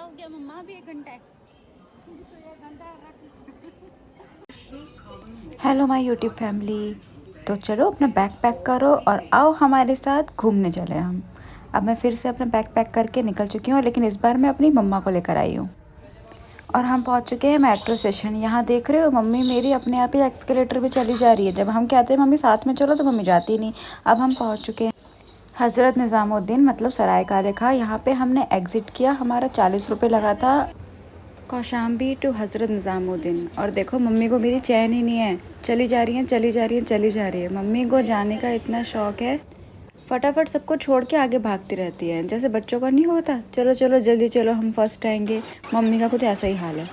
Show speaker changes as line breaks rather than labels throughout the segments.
हो गया मम्मा, अभी 1 घंटा है। तो 1 घंटा
हेलो माय यूट्यूब फैमिली। तो चलो अपना बैग पैक करो और आओ हमारे साथ घूमने चले हम। अब मैं फिर से अपना बैग पैक करके निकल चुकी हूँ, लेकिन इस बार मैं अपनी मम्मा को लेकर आई हूँ। और हम पहुँच चुके हैं मेट्रो स्टेशन। यहाँ देख रहे हो मम्मी मेरी अपने आप ही एक्सकेलेटर पे चली जा रही है। जब हम कहते हैं मम्मी साथ में चलो तो मम्मी जाती नहीं। अब हम पहुँच चुके हैं हज़रत निज़ामुद्दीन मतलब सराय काले खां। यहाँ पे हमने एग्ज़िट किया, हमारा 40 रुपये लगा था कौशाम्बी टू हज़रत निज़ामुद्दीन। और देखो मम्मी को मेरी चैन ही नहीं है, चली जा रही हैं चली जा रही हैं चली जा रही है। मम्मी को जाने का इतना शौक़ है, फटाफट सबको छोड़ के आगे भागती रहती है, जैसे बच्चों का नहीं होता चलो चलो जल्दी चलो हम फर्स्ट आएंगे। मम्मी का कुछ ऐसा ही हाल है।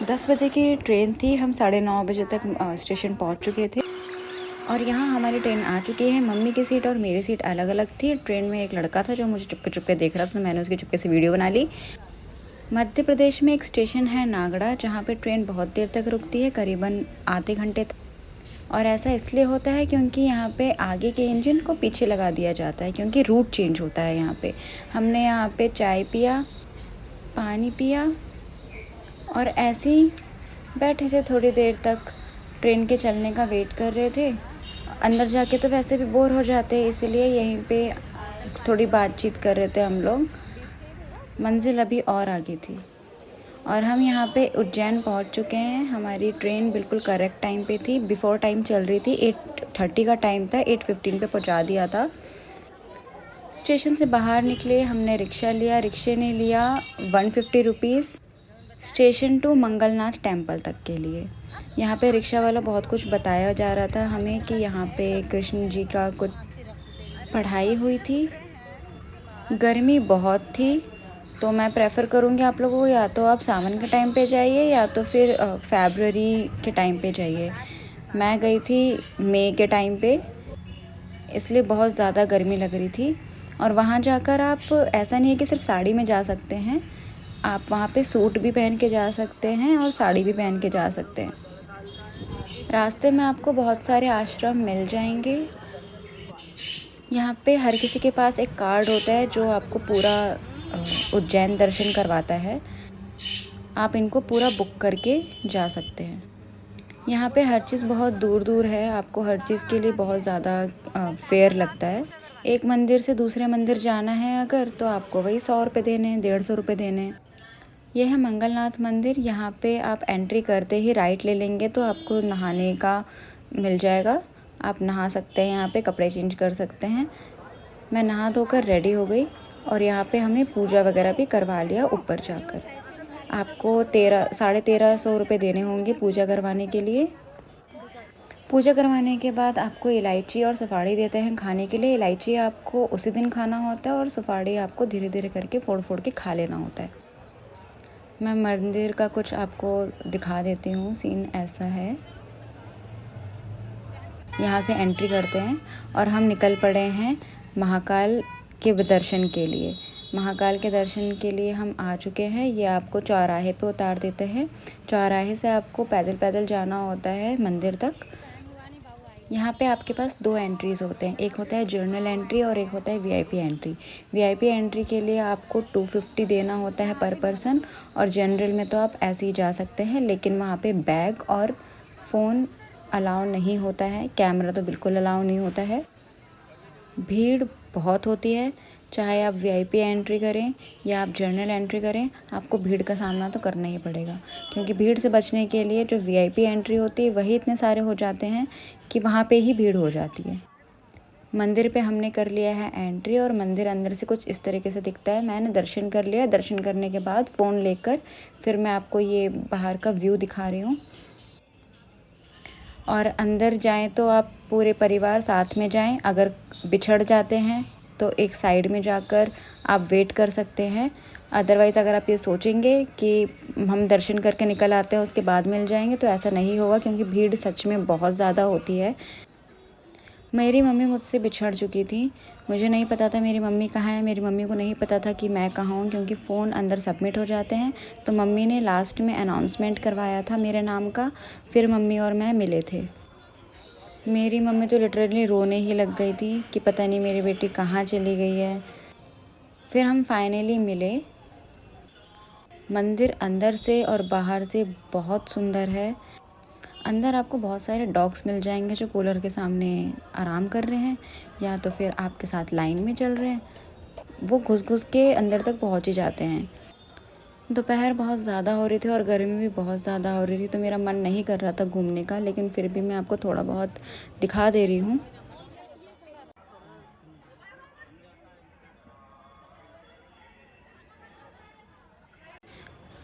10 बजे की ट्रेन थी, हम 9:30 बजे तक स्टेशन पहुंच चुके थे। और यहाँ हमारी ट्रेन आ चुकी है। मम्मी की सीट और मेरी सीट अलग अलग थी। ट्रेन में एक लड़का था जो मुझे चुपके चुपके देख रहा था, तो मैंने उसकी चुपके से वीडियो बना ली। मध्य प्रदेश में एक स्टेशन है नागड़ा, जहाँ पे ट्रेन बहुत देर तक रुकती है, करीबन आधे घंटे तक। और ऐसा इसलिए होता है क्योंकि यहाँ पे आगे के इंजन को पीछे लगा दिया जाता है, क्योंकि रूट चेंज होता है यहाँ पे। हमने यहाँ पे चाय पिया, पानी पिया और ऐसे ही बैठे थे थोड़ी देर तक, ट्रेन के चलने का वेट कर रहे थे। अंदर जाके तो वैसे भी बोर हो जाते हैं, इसलिए यहीं पे थोड़ी बातचीत कर रहे थे हम लोग। मंजिल अभी और आगे थी और हम यहाँ पे उज्जैन पहुँच चुके हैं। हमारी ट्रेन बिल्कुल करेक्ट टाइम पे थी, बिफ़ोर टाइम चल रही थी। 8:30 का टाइम था, 8:15 पे पहुँचा दिया था। स्टेशन से बाहर निकले, हमने रिक्शा लिया। रिक्शे ने लिया 150 rupees station to Mangalnath temple तक के लिए। यहाँ पे रिक्शा वाला बहुत कुछ बताया जा रहा था हमें कि यहाँ पे कृष्ण जी का कुछ पढ़ाई हुई थी। गर्मी बहुत थी, तो मैं प्रेफर करूँगी आप लोगों को या तो आप सावन के टाइम पे जाइए या तो फिर फरवरी के टाइम पे जाइए। मैं गई थी मई के टाइम पे, इसलिए बहुत ज़्यादा गर्मी लग रही थी। और वहाँ जाकर आप ऐसा नहीं है कि सिर्फ साड़ी में जा सकते हैं, आप वहाँ पे सूट भी पहन के जा सकते हैं और साड़ी भी पहन के जा सकते हैं। रास्ते में आपको बहुत सारे आश्रम मिल जाएंगे। यहाँ पे हर किसी के पास एक कार्ड होता है जो आपको पूरा उज्जैन दर्शन करवाता है। आप इनको पूरा बुक करके जा सकते हैं। यहाँ पे हर चीज़ बहुत दूर दूर है, आपको हर चीज़ के लिए बहुत ज़्यादा फेयर लगता है। एक मंदिर से दूसरे मंदिर जाना है अगर, तो आपको वही 100 रुपये देने हैं, 150 रुपये देने हैं। यह है मंगलनाथ मंदिर। यहाँ पे आप एंट्री करते ही राइट ले लेंगे तो आपको नहाने का मिल जाएगा। आप नहा सकते हैं, यहाँ पे कपड़े चेंज कर सकते हैं। मैं नहा धोकर रेडी हो गई और यहाँ पे हमने पूजा वगैरह भी करवा लिया। ऊपर जाकर आपको 1300 रुपये देने होंगे पूजा करवाने के लिए। पूजा करवाने के बाद आपको इलायची और सुपारी देते हैं खाने के लिए। इलायची आपको उसी दिन खाना होता है और सुपारी आपको धीरे धीरे करके फोड़ फोड़ के खा लेना होता है। मैं मंदिर का कुछ आपको दिखा देती हूँ, सीन ऐसा है। यहाँ से एंट्री करते हैं और हम निकल पड़े हैं महाकाल के दर्शन के लिए। महाकाल के दर्शन के लिए हम आ चुके हैं। ये आपको चौराहे पे उतार देते हैं। चौराहे से आपको पैदल पैदल जाना होता है मंदिर तक। यहाँ पे आपके पास 2 एंट्रीज़ होते हैं, एक होता है जर्नल एंट्री और एक होता है वीआईपी एंट्री। वीआईपी एंट्री के लिए आपको 250 देना होता है पर पर्सन, और जनरल में तो आप ऐसे ही जा सकते हैं, लेकिन वहाँ पे बैग और फ़ोन अलाउ नहीं होता है, कैमरा तो बिल्कुल अलाउ नहीं होता है। भीड़ बहुत होती है, चाहे आप वीआईपी एंट्री करें या आप जर्नल एंट्री करें, आपको भीड़ का सामना तो करना ही पड़ेगा। क्योंकि भीड़ से बचने के लिए जो वीआईपी एंट्री होती है वही इतने सारे हो जाते हैं कि वहाँ पे ही भीड़ हो जाती है। मंदिर पे हमने कर लिया है एंट्री और मंदिर अंदर से कुछ इस तरीके से दिखता है। मैंने दर्शन कर लिया। दर्शन करने के बाद फ़ोन लेकर फिर मैं आपको ये बाहर का व्यू दिखा रही हूँ। और अंदर जाएं तो आप पूरे परिवार साथ में जाएं। अगर बिछड़ जाते हैं तो एक साइड में जाकर आप वेट कर सकते हैं। अदरवाइज़ अगर आप ये सोचेंगे कि हम दर्शन करके निकल आते हैं उसके बाद मिल जाएंगे, तो ऐसा नहीं होगा, क्योंकि भीड़ सच में बहुत ज़्यादा होती है। मेरी मम्मी मुझसे बिछड़ चुकी थी। मुझे नहीं पता था मेरी मम्मी कहाँ है, मेरी मम्मी को नहीं पता था कि मैं कहाँ हूँ, क्योंकि फ़ोन अंदर सबमिट हो जाते हैं। तो मम्मी ने लास्ट में अनाउंसमेंट करवाया था मेरे नाम का, फिर मम्मी और मैं मिले थे। मेरी मम्मी तो लिटरली रोने ही लग गई थी कि पता नहीं मेरी बेटी कहाँ चली गई है। फिर हम फाइनली मिले। मंदिर अंदर से और बाहर से बहुत सुंदर है। अंदर आपको बहुत सारे डॉग्स मिल जाएंगे जो कूलर के सामने आराम कर रहे हैं या तो फिर आपके साथ लाइन में चल रहे हैं। वो घुस घुस के अंदर तक पहुंच ही जाते हैं। दोपहर बहुत ज़्यादा हो रही थी और गर्मी भी बहुत ज़्यादा हो रही थी, तो मेरा मन नहीं कर रहा था घूमने का, लेकिन फिर भी मैं आपको थोड़ा बहुत दिखा दे रही हूँ।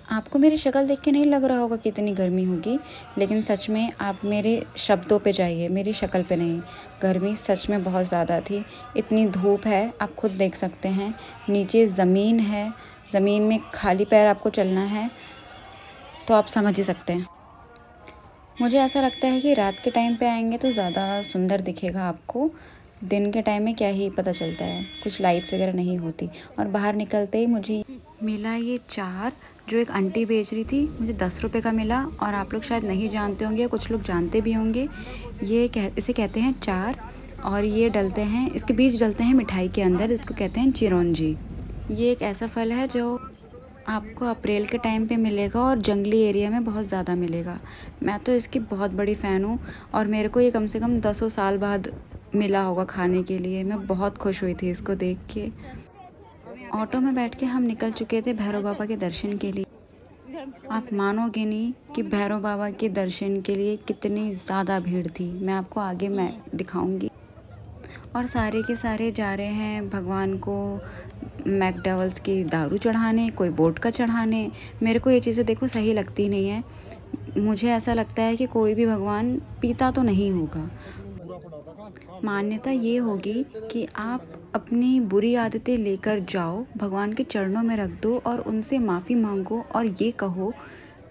आपको मेरी शक्ल देख के नहीं लग रहा होगा कितनी गर्मी होगी, लेकिन सच में आप मेरे शब्दों पे जाइए, मेरी शक्ल पे नहीं। गर्मी सच में बहुत ज़्यादा थी। इतनी धूप है, आप खुद देख सकते हैं। नीचे ज़मीन है, ज़मीन में खाली पैर आपको चलना है, तो आप समझ ही सकते हैं। मुझे ऐसा लगता है कि रात के टाइम पे आएंगे तो ज़्यादा सुंदर दिखेगा आपको। दिन के टाइम में क्या ही पता चलता है, कुछ लाइट्स वगैरह नहीं होती। और बाहर निकलते ही मुझे मिला ये चार, जो एक आंटी बेच रही थी, मुझे 10 रुपये का मिला। और आप लोग शायद नहीं जानते होंगे, कुछ लोग जानते भी होंगे। इसे कहते हैं चार, और ये डलते हैं, इसके बीज डलते हैं मिठाई के अंदर, इसको कहते हैं चिरौंजी। ये एक ऐसा फल है जो आपको अप्रैल के टाइम पे मिलेगा और जंगली एरिया में बहुत ज़्यादा मिलेगा। मैं तो इसकी बहुत बड़ी फ़ैन हूँ और मेरे को ये कम से कम 10 साल बाद मिला होगा खाने के लिए। मैं बहुत खुश हुई थी इसको देख के। ऑटो में बैठ के हम निकल चुके थे भैरव बाबा के दर्शन के लिए। आप मानोगे नहीं कि भैरव बाबा के दर्शन के लिए कितनी ज़्यादा भीड़ थी। मैं आपको आगे मैं दिखाऊंगी। और सारे के सारे जा रहे हैं भगवान को मैकडॉवेल्स की दारू चढ़ाने, कोई बोट का चढ़ाने। मेरे को ये चीज़ें देखो सही लगती नहीं है। मुझे ऐसा लगता है कि कोई भी भगवान पीता तो नहीं होगा। मान्यता ये होगी कि आप अपनी बुरी आदतें लेकर जाओ, भगवान के चरणों में रख दो और उनसे माफ़ी मांगो और ये कहो,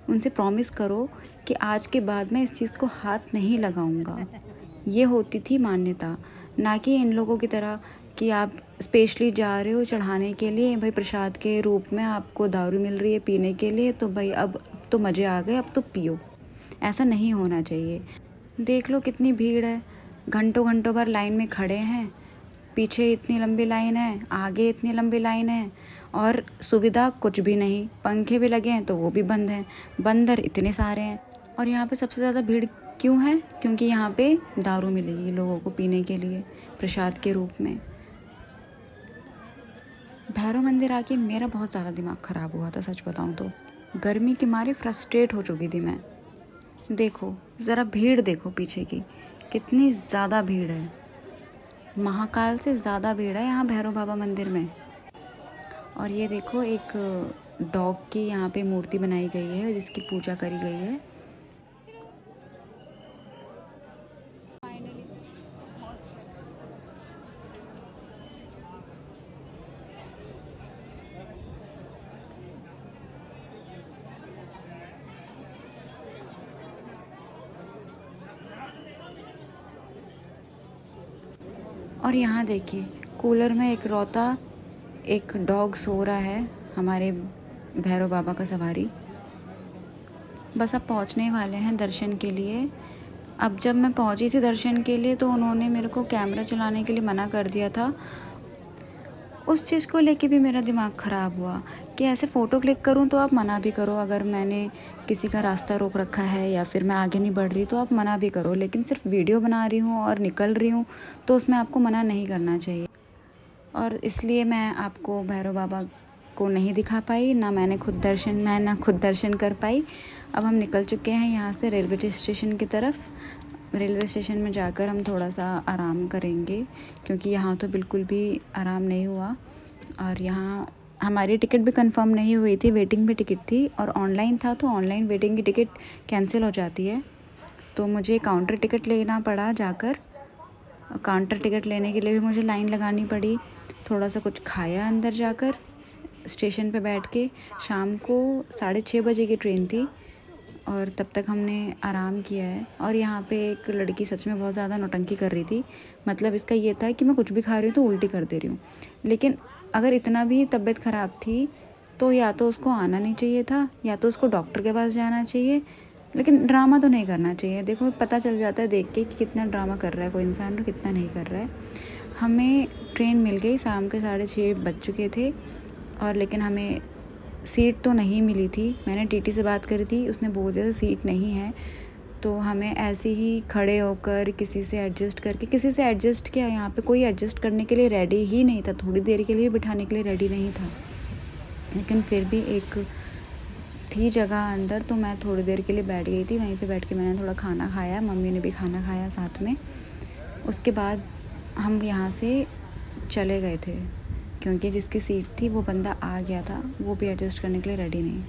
उनसे प्रॉमिस करो कि आज के बाद मैं इस चीज़ को हाथ नहीं लगाऊंगा। ये होती थी मान्यता, ना कि इन लोगों की तरह कि आप स्पेशली जा रहे हो चढ़ाने के लिए, भाई प्रसाद के रूप में आपको दारू मिल रही है पीने के लिए, तो भाई अब तो मज़े आ गए, अब तो पियो। ऐसा नहीं होना चाहिए। देख लो कितनी भीड़ है, घंटों घंटों भर लाइन में खड़े हैं। पीछे इतनी लंबी लाइन है, आगे इतनी लंबी लाइन है, और सुविधा कुछ भी नहीं। पंखे भी लगे हैं तो वो भी बंद हैं, बंदर इतने सारे हैं। और यहाँ पे सबसे ज़्यादा भीड़ क्यों है? क्योंकि यहाँ पे दारू मिलेगी लोगों को पीने के लिए प्रसाद के रूप में। भैरव मंदिर आके मेरा बहुत ज़्यादा दिमाग ख़राब हुआ था, सच बताऊँ तो। गर्मी के मारे फ्रस्ट्रेट हो चुकी थी मैं। देखो ज़रा भीड़ देखो पीछे की, कितनी ज़्यादा भीड़ है। महाकाल से ज़्यादा भीड़ है यहाँ भैरव बाबा मंदिर में। और ये देखो एक डॉग की यहाँ पे मूर्ति बनाई गई है जिसकी पूजा करी गई है। और यहाँ देखिए कूलर में एक रौता एक डॉग सो रहा है, हमारे भैरव बाबा का सवारी। बस अब पहुँचने वाले हैं दर्शन के लिए। अब जब मैं पहुँची थी दर्शन के लिए तो उन्होंने मेरे को कैमरा चलाने के लिए मना कर दिया था। उस चीज़ को लेके भी मेरा दिमाग ख़राब हुआ कि ऐसे फ़ोटो क्लिक करूं तो आप मना भी करो। अगर मैंने किसी का रास्ता रोक रखा है या फिर मैं आगे नहीं बढ़ रही तो आप मना भी करो, लेकिन सिर्फ वीडियो बना रही हूं और निकल रही हूं तो उसमें आपको मना नहीं करना चाहिए। और इसलिए मैं आपको भैरव बाबा को नहीं दिखा पाई, मैं ना खुद दर्शन कर पाई। अब हम निकल चुके हैं यहाँ से रेलवे स्टेशन की तरफ। रेलवे स्टेशन में जाकर हम थोड़ा सा आराम करेंगे क्योंकि यहाँ तो बिल्कुल भी आराम नहीं हुआ। और यहाँ हमारी टिकट भी कंफर्म नहीं हुई थी, वेटिंग में टिकट थी और ऑनलाइन था, तो ऑनलाइन वेटिंग की टिकट कैंसिल हो जाती है। तो मुझे काउंटर टिकट लेना पड़ा जाकर। काउंटर टिकट लेने के लिए भी मुझे लाइन लगानी पड़ी। थोड़ा सा कुछ खाया अंदर जाकर, स्टेशन पे बैठ के। शाम को 6:30 बजे की ट्रेन थी और तब तक हमने आराम किया है। और यहाँ पे एक लड़की सच में बहुत ज़्यादा नौटंकी कर रही थी। मतलब इसका ये था कि मैं कुछ भी खा रही हूँ तो उल्टी कर दे रही हूँ। लेकिन अगर इतना भी तबीयत ख़राब थी तो या तो उसको आना नहीं चाहिए था या तो उसको डॉक्टर के पास जाना चाहिए, लेकिन ड्रामा तो नहीं करना चाहिए। देखो पता चल जाता है देख के कि कितना ड्रामा कर रहा है कोई इंसान और कितना नहीं कर रहा है। हमें ट्रेन मिल गई, शाम के 6:30 बज चुके थे और लेकिन हमें सीट तो नहीं मिली थी। मैंने टीटी से बात करी थी, उसने बोल दिया था सीट नहीं है। तो हमें ऐसे ही खड़े होकर किसी से एडजस्ट किया। यहाँ पे कोई एडजस्ट करने के लिए रेडी ही नहीं था, थोड़ी देर के लिए बिठाने के लिए रेडी नहीं था। लेकिन फिर भी एक थी जगह अंदर, तो मैं थोड़ी देर के लिए बैठ गई थी। वहीं पे बैठ के मैंने थोड़ा खाना खाया, मम्मी ने भी खाना खाया साथ में। उसके बाद हम यहाँ से चले गए थे, क्योंकि जिसकी सीट थी वो बंदा आ गया था, वो भी एडजस्ट करने के लिए रेडी नहीं।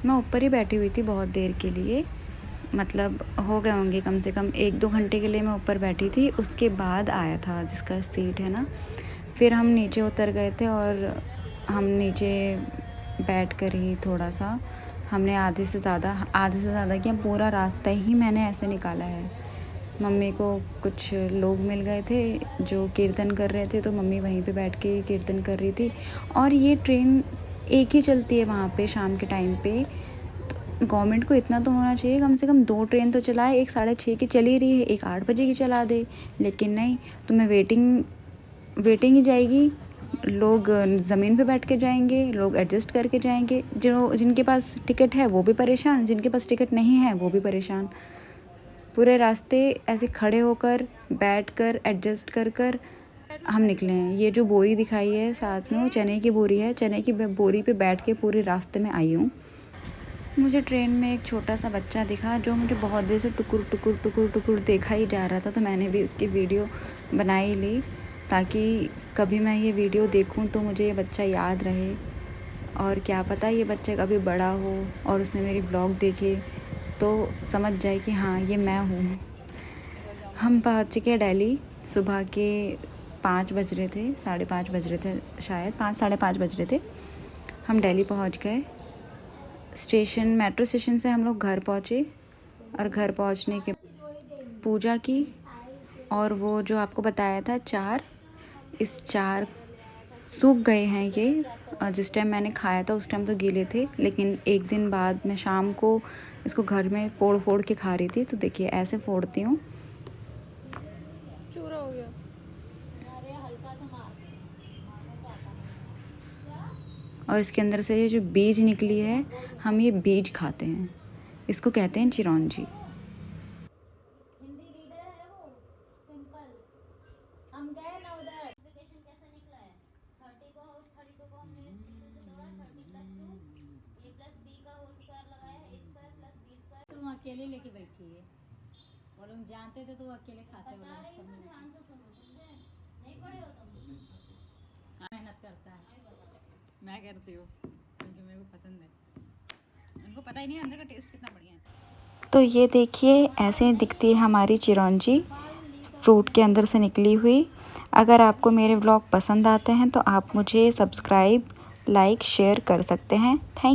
मैं ऊपर ही बैठी हुई थी बहुत देर के लिए, मतलब हो गए होंगे कम से कम 1-2 घंटे के लिए मैं ऊपर बैठी थी। उसके बाद आया था जिसका सीट है ना, फिर हम नीचे उतर गए थे और हम नीचे बैठ कर ही थोड़ा सा हमने आधे से ज़्यादा क्या पूरा रास्ता ही मैंने ऐसे निकाला है। मम्मी को कुछ लोग मिल गए थे जो कीर्तन कर रहे थे, तो मम्मी वहीं पे बैठ के कीर्तन कर रही थी। और ये ट्रेन एक ही चलती है वहाँ पे शाम के टाइम पे। तो गवर्नमेंट को इतना तो होना चाहिए, कम से कम 2 ट्रेन तो चलाए, एक 6:30 की चली रही है, एक 8 बजे की चला दे। लेकिन नहीं, तुम्हें वेटिंग ही जाएगी। लोग ज़मीन पे बैठ के जाएंगे, लोग एडजस्ट करके जाएंगे। जिनके पास टिकट है वो भी परेशान, जिनके पास टिकट नहीं है वो भी परेशान। पूरे रास्ते ऐसे खड़े होकर बैठ कर एडजस्ट कर हम निकले हैं। ये जो बोरी दिखाई है साथ में, वो चने की बोरी है। चने की बोरी पे बैठ के पूरे रास्ते में आई हूँ। मुझे ट्रेन में एक छोटा सा बच्चा दिखा जो मुझे बहुत देर से टुकुर देखा ही जा रहा था। तो मैंने भी इसकी वीडियो बना ही ली, ताकि कभी मैं ये वीडियो देखूं तो मुझे ये बच्चा याद रहे। और क्या पता ये बच्चा कभी बड़ा हो और उसने मेरी व्लॉग देखे तो समझ जाए कि हाँ ये मैं हूँ। हम पहुँच चुके दिल्ली। सुबह के 5 बज रहे थे, 5:30 बज रहे थे शायद, 5 साढ़े 5 बज रहे थे। हम दिल्ली पहुँच गए। मेट्रो स्टेशन से हम लोग घर पहुँचे और घर पहुँचने के पूजा की। और वो जो आपको बताया था 4 सूख गए हैं ये। जिस टाइम मैंने खाया था उस टाइम तो गीले थे, लेकिन एक दिन बाद मैं शाम को इसको घर में फोड़ के खा रही थी। तो देखिए ऐसे फोड़ती हूँ,
चूरा हो गया।
और इसके अंदर से ये जो बीज निकली है, हम ये बीज खाते हैं। इसको कहते हैं चिरौंजी।
हम गए ना उधर। एप्लीकेशन कैसा निकला है? 32 को हमने जोड़ा, 30+2 a+b का होल स्क्वायर लगाया है, a² + b²। तुम अकेले लेके बैठी है, और हम जानते थे तो वो अकेले खाते हो। ध्यान से सुनो, समझे? नहीं पढ़े हो तुम? मेहनत करता है, मैं करती हूँ क्योंकि मेरे को पसंद है। उनको पता ही नहीं अंदर का टेस्ट कितना बढ़िया है।
तो ये देखिए ऐसे दिखती है हमारी चिरौंजी, फ्रूट के अंदर से निकली हुई। अगर आपको मेरे व्लॉग पसंद आते हैं तो आप मुझे सब्सक्राइब, लाइक, शेयर कर सकते हैं। थैंक